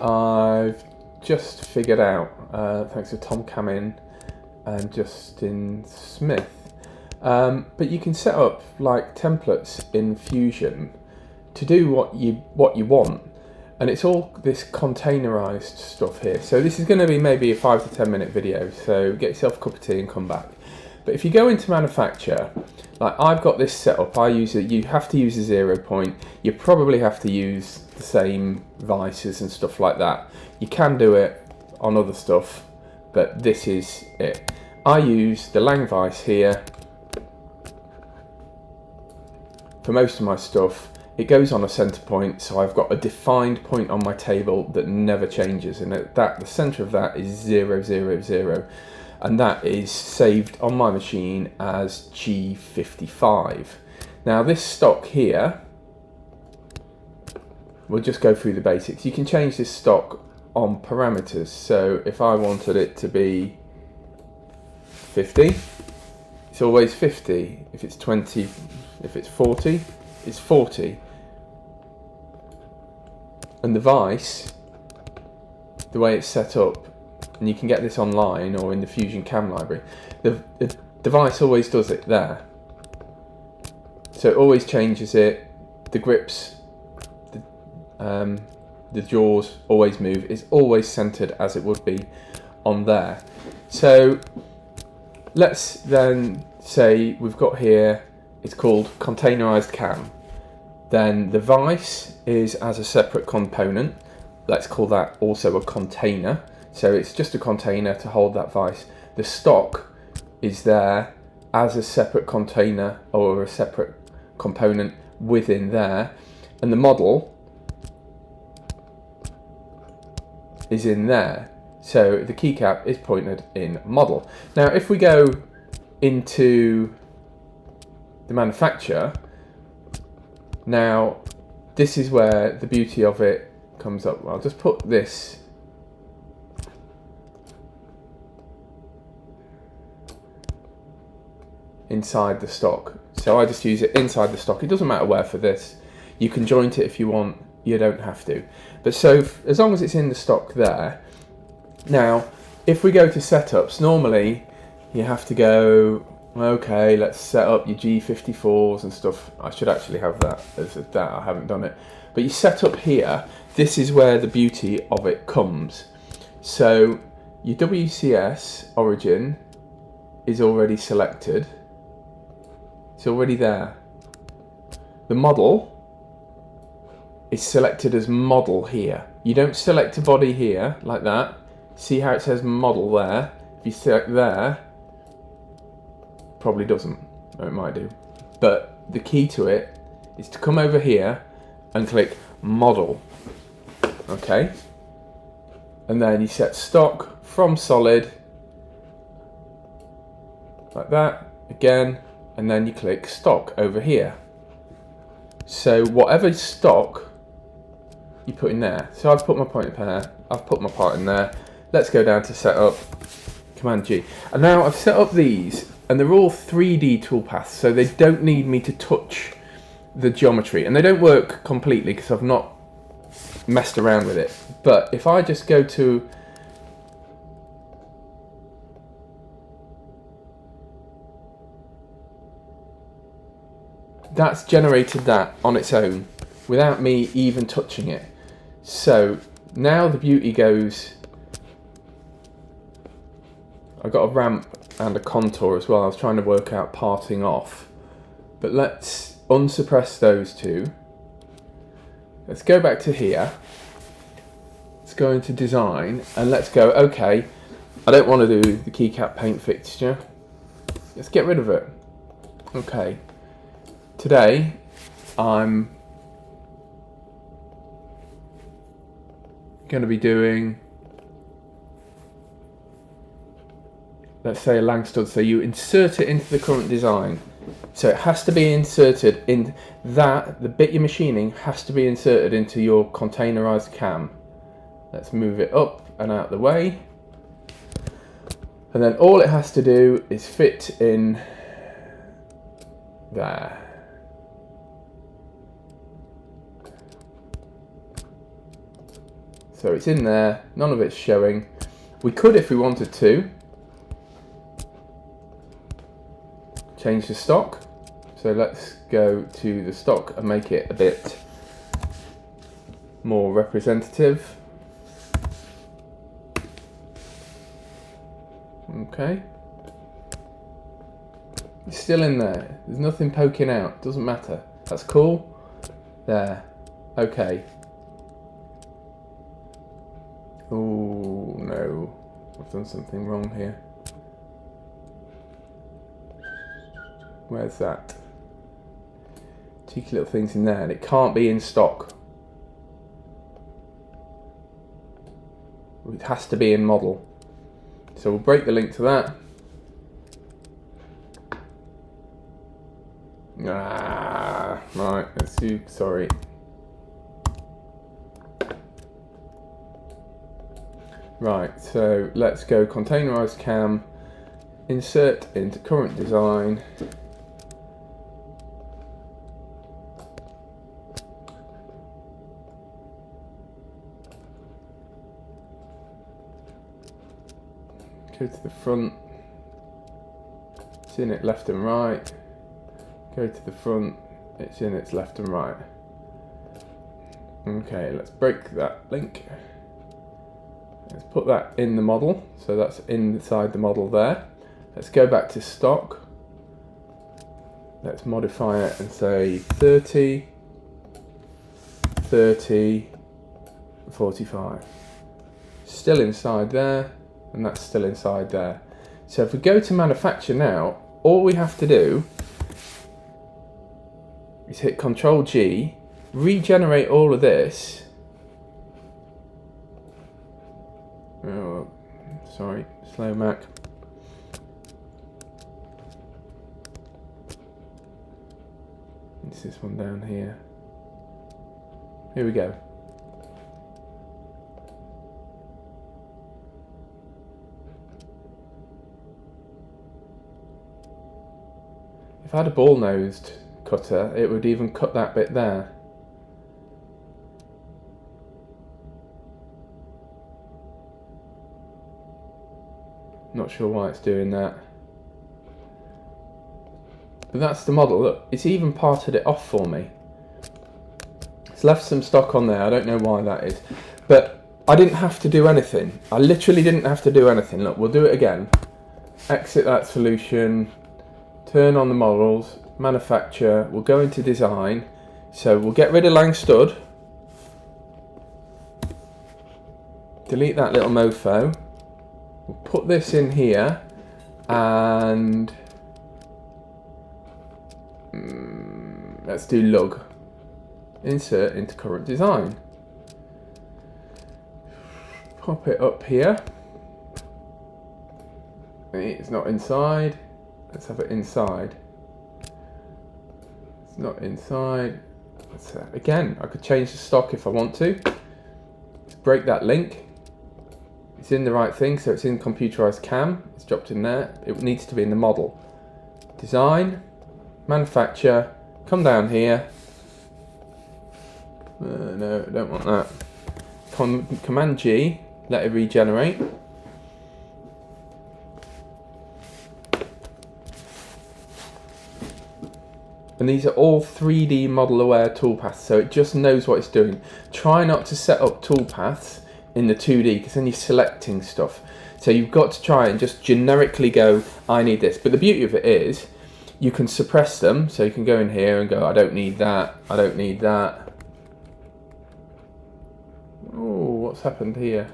I've just figured out, thanks to Tom Camin and Justin Smith. But you can set up like templates in Fusion to do what you want, and it's all this containerized stuff here. So this is going to be maybe a 5 to 10 minute video, so get yourself a cup of tea and come back. But if you go into manufacture, like I've got this set up, you have to use a 0 point, you probably have to use the same vices and stuff like that. You can do it on other stuff, but this is it. I use the Lang vice here for most of my stuff. It goes on a center point, so I've got a defined point on my table that never changes, and the center of that is 0, 0, 0, and that is saved on my machine as G55. Now this stock here, we'll just go through the basics. You can change this stock on parameters, so if I wanted it to be 50, it's always 50. If it's 20, if it's 40, it's 40. And the vice, the way it's set up, and you can get this online or in the Fusion Cam library, the device always does it there. So it always changes it. The grips, the jaws always move. It's always centered as it would be on there. So let's then say we've got here, it's called containerized cam. Then the vice is as a separate component. Let's call that also a container. So it's just a container to hold that vice. The stock is there as a separate container or a separate component within there. And the model is in there. So the keycap is pointed in model. Now if we go into the manufacturer, now this is where the beauty of it comes up. I'll just put this inside the stock. So I just use it inside the stock. It doesn't matter where for this. You can joint it if you want, you don't have to. But so as long as it's in the stock there. Now, if we go to setups, normally you have to go, okay, let's set up your G54s and stuff. I should actually have that as that, I haven't done it. But you set up here, this is where the beauty of it comes. So your WCS origin is already selected. It's already there. The model is selected as model here. You don't select a body here like that. See how it says model there? If you select there, probably doesn't, or it might do. But the key to it is to come over here and click model. Okay? And then you set stock from solid, like that, again, and then you click stock over here. So whatever stock you put in there. So I've put my point in there, I've put my part in there. Let's go down to setup, Command G. And now I've set up these, and they're all 3D toolpaths, so they don't need me to touch the geometry. And they don't work completely because I've not messed around with it. But if I just go to that's generated that on its own without me even touching it. So now the beauty goes, I've got a ramp and a contour as well. I was trying to work out parting off, but let's unsuppress those two. Let's go back to here. Let's go into design and let's go, okay, I don't want to do the keycap paint fixture. Let's get rid of it. Okay. Today, I'm going to be doing, let's say a Lang stud. So you insert it into the current design. So it has to be inserted in that, the bit you're machining has to be inserted into your containerized cam. Let's move it up and out the way. And then all it has to do is fit in there. So it's in there, none of it's showing. We could, if we wanted to, change the stock. So let's go to the stock and make it a bit more representative. Okay. It's still in there. There's nothing poking out. Doesn't matter. That's cool. There. Okay. Oh no. I've done something wrong here. Where's that? Cheeky little things in there, and it can't be in stock. It has to be in model. So we'll break the link to that. Right, let's do, sorry. Right, so let's go containerized cam, insert into current design. Go to the front, it's in it left and right. Go to the front, it's in its left and right. Okay, let's break that link. Let's put that in the model, so that's inside the model there. Let's go back to stock. Let's modify it and say 30, 30, 45. Still inside there, and that's still inside there. So if we go to manufacture now, all we have to do is hit Control G, regenerate all of this. Oh, sorry, slow Mac. It's this one down here. Here we go. If I had a ball-nosed cutter, it would even cut that bit there. Not sure why it's doing that. But that's the model. Look, it's even parted it off for me. It's left some stock on there. I don't know why that is. But I didn't have to do anything. I literally didn't have to do anything. Look, we'll do it again. Exit that solution. Turn on the models. Manufacture. We'll go into design. So we'll get rid of Lang Stud. Delete that little mofo. We'll put this in here. And let's do lug. Insert into current design. Pop it up here. It's not inside. Let's have it inside. It's not inside. Again, I could change the stock if I want to. Let's break that link. It's in the right thing, so it's in computerized cam. It's dropped in there. It needs to be in the model. Design, manufacture, come down here. No, I don't want that. Command G, let it regenerate. And these are all 3D model aware toolpaths, so it just knows what it's doing. Try not to set up toolpaths in the 2D, because then you're selecting stuff. So you've got to try and just generically go, I need this. But the beauty of it is, you can suppress them, so you can go in here and go, I don't need that, I don't need that. Oh, what's happened here?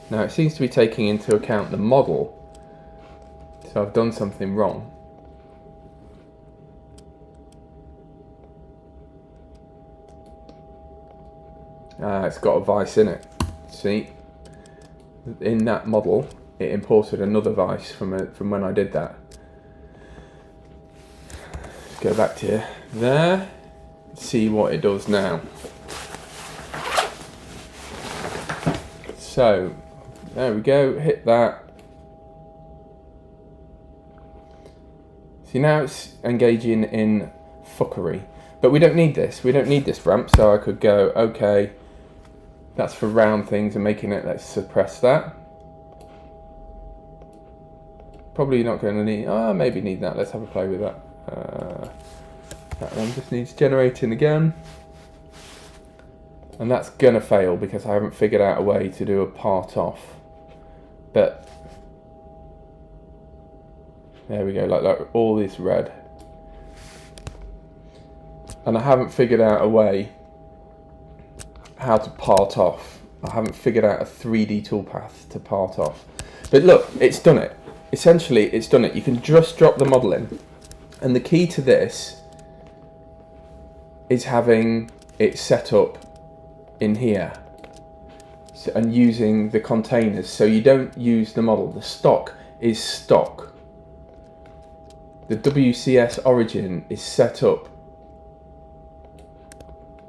Now it seems to be taking into account the model. So I've done something wrong. It's got a vice in it. See? In that model, it imported another vice from when I did that. Let's go back to there. See what it does now. So, there we go. Hit that. See, now it's engaging in fuckery. But we don't need this. We don't need this ramp. So I could go, okay, That's for round things and making it. Let's suppress that. Probably not going to need, maybe need that. Let's have a play with that. That one just needs generating again. And that's going to fail because I haven't figured out a way to do a part off. But there we go, like all this red. And I haven't figured out a way how to part off. I haven't figured out a 3D toolpath to part off. But look, it's done it. Essentially, it's done it. You can just drop the model in. And the key to this is having it set up in here. And using the containers. So you don't use the model. The stock is stock. The WCS origin is set up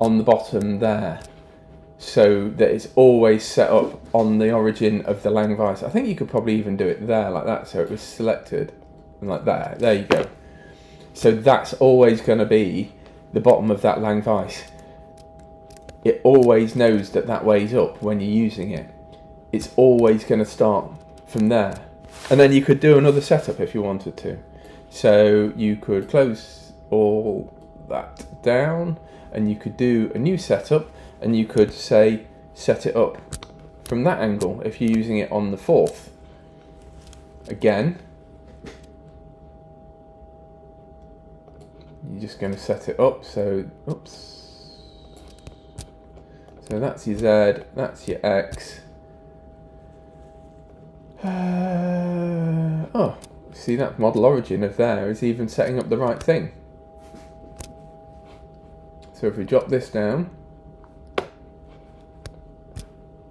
on the bottom there, so that it's always set up on the origin of the Lang Vice. I think you could probably even do it there like that, so it was selected and like that. There you go. So that's always going to be the bottom of that Lang Vice. It always knows that that way's up when you're using it. It's always going to start from there. And then you could do another setup if you wanted to. So you could close all that down and you could do a new setup, and you could say set it up from that angle if you're using it on the 4th. Again, you're just going to set it up. So, oops. So that's your Z, that's your X. Oh, see, that model origin of there is even setting up the right thing. So if we drop this down,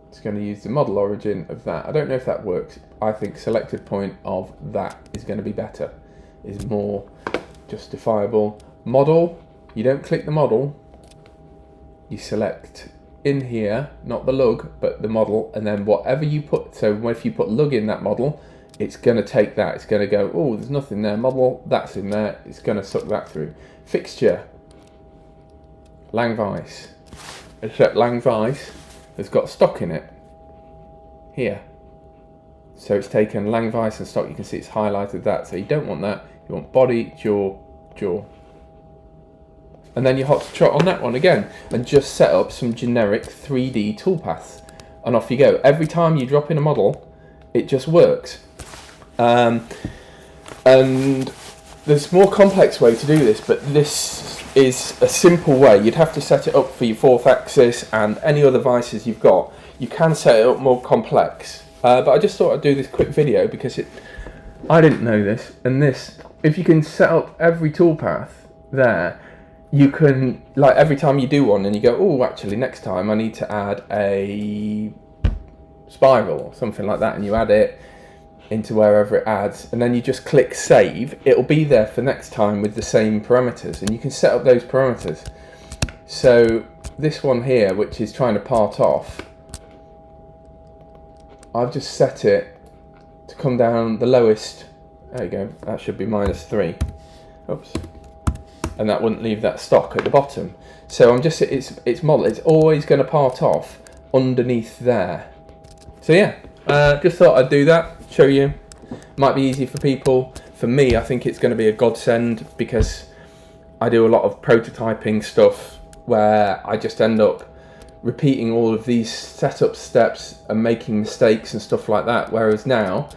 it's going to use the model origin of that. I don't know if that works. I think selected point of that is going to be better, is more justifiable. Model, you don't click the model, you select in here, not the lug, but the model, and then whatever you put, so if you put lug in that model, it's going to take that, it's going to go, oh, there's nothing there, model, that's in there, it's going to suck that through. Fixture, Lang Vice, except Lang Vice has got stock in it, here. So it's taken Lang Vice and stock, you can see it's highlighted that, so you don't want that, you want body, jaw, jaw. And then you hot to trot on that one again, and just set up some generic 3D toolpaths, and off you go. Every time you drop in a model, it just works. And there's a more complex way to do this, but this is a simple way. You'd have to set it up for your 4th axis and any other vices you've got. You can set it up more complex, but I just thought I'd do this quick video because I didn't know this. And this, if you can set up every toolpath there, you can, like every time you do one and you go, oh, actually next time I need to add a spiral or something like that, and you add it into wherever it adds, and then you just click save, it'll be there for next time with the same parameters, and you can set up those parameters. So this one here, which is trying to part off, I've just set it to come down the lowest. There you go, that should be -3. Oops. And that wouldn't leave that stock at the bottom. So I'm just, it's model, it's always going to part off underneath there. So yeah, just thought I'd do that, show you. Might be easy for people. For me, I think it's going to be a godsend because I do a lot of prototyping stuff where I just end up repeating all of these setup steps and making mistakes and stuff like that. Whereas now,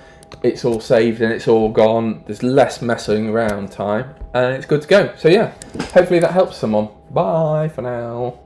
it's all saved and it's all gone. There's less messing around time and it's good to go. So yeah, hopefully that helps someone. Bye for now.